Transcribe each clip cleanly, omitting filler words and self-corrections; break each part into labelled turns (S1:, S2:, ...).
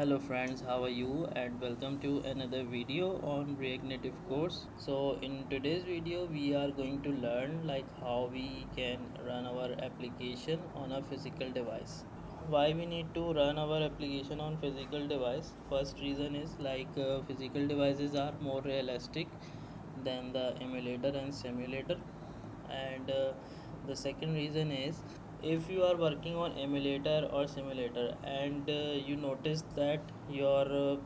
S1: Hello friends, how are you and welcome to another video on React Native course. So in today's video we are going to learn how we can run our application on a physical device. Why we need to run our application on physical device? First reason is physical devices are more realistic than the emulator and simulator, and the second reason is if you are working on emulator or simulator and you notice that your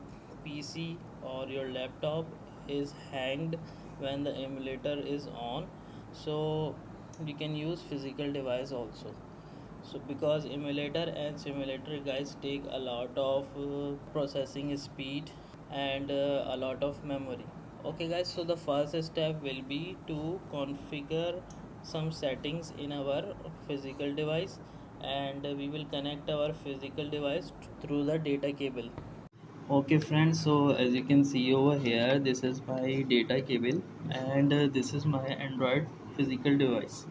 S1: PC or your laptop is hanged when the emulator is on, so we can use physical device also. So because emulator and simulator guys take a lot of processing speed and a lot of memory. Okay guys, so the first step will be to configure some settings in our physical device, and we will connect our physical device through the data cable. Okay friends, so as you can see over here, this is my data cable and this is my Android physical device.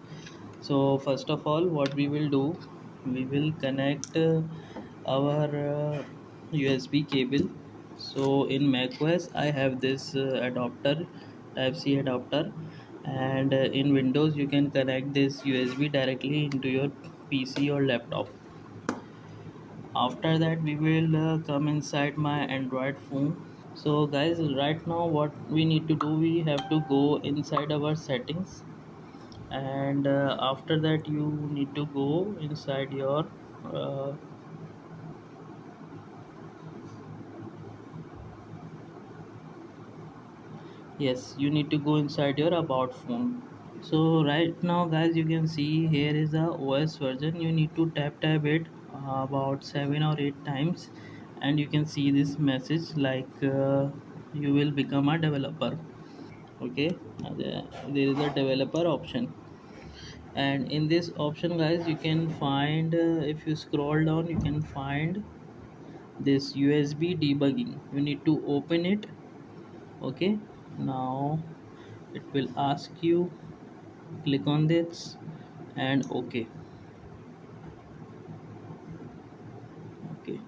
S1: So first of all, what we will do, we will connect our USB cable. So in macOS I have this adapter, type C adapter, and in Windows you can connect this USB directly into your PC or laptop. After that we will come inside my Android phone. So guys, right now what we need to do, we have to go inside our settings, and after that you need to go inside your uh, yes, you need to go inside your about phone. So right now guys, you can see here is the OS version. You need to tap it about 7 or 8 times, and you can see this message you will become a developer. Okay, there is a developer option, and in this option guys you can find, if you scroll down you can find this USB debugging. You need to open it. Okay, now it will ask you, click on this and okay. Okay,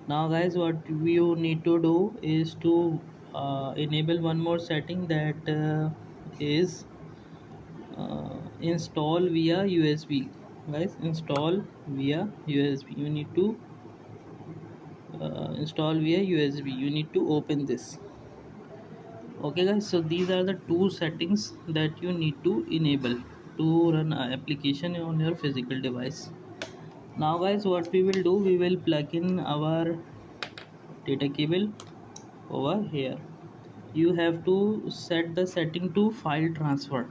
S1: now guys, what you need to do is to enable one more setting, that is install via USB. Guys, install via USB. You need to install via USB. You need to open this. Okay guys, so these are the two settings that you need to enable to run an application on your physical device. Now guys, what we will do, we will plug in our data cable over here. You have to set the setting to file transfer.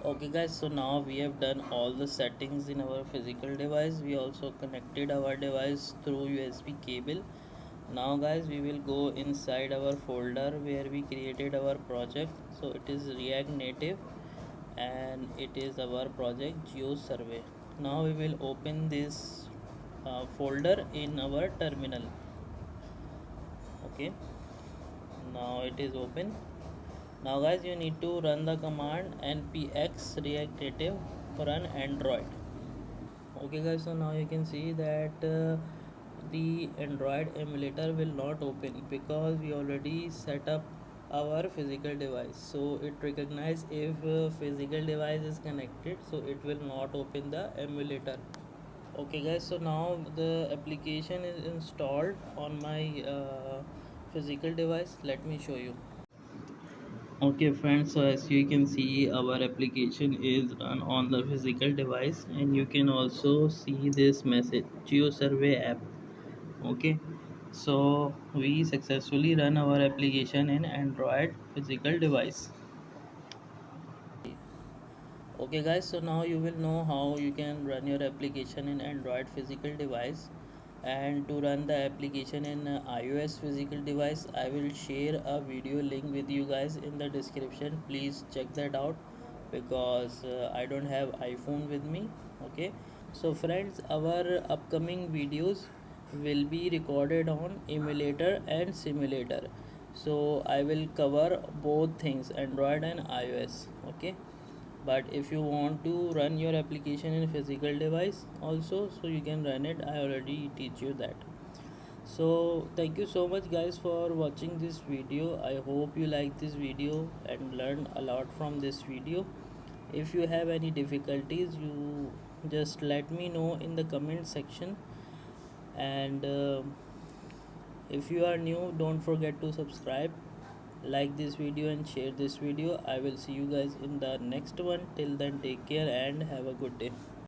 S1: Okay guys, so now we have done all the settings in our physical device. We also connected our device through USB cable. Now guys, we will go inside our folder where we created our project. So it is React Native and it is our project Geo Survey. Now we will open this folder in our terminal. Okay, now it is open. Now guys, you need to run the command npx react native run android. Okay guys, so now you can see that the Android emulator will not open because we already set up our physical device. So it recognize if physical device is connected, so it will not open the emulator. Okay guys, so now the application is installed on my physical device. Let me show you. Okay friends, so as you can see, our application is run on the physical device, and you can also see this message, Geo Survey app. Okay, so we successfully run our application in Android physical device. Okay guys, so now you will know how you can run your application in Android physical device. And to run the application in iOS physical device, I will share a video link with you guys in the description. Please check that out because I don't have iPhone with me. Okay, so friends, our upcoming videos will be recorded on emulator and simulator. So I will cover both things, Android and iOS. Okay, but if you want to run your application in physical device also, so you can run it. I already teach you that. So thank you so much guys for watching this video. I hope you like this video and learn a lot from this video. If you have any difficulties, you just let me know in the comment section. And if you are new, don't forget to subscribe, like this video and share this video. I will see you guys in the next one. Till then, take care and have a good day.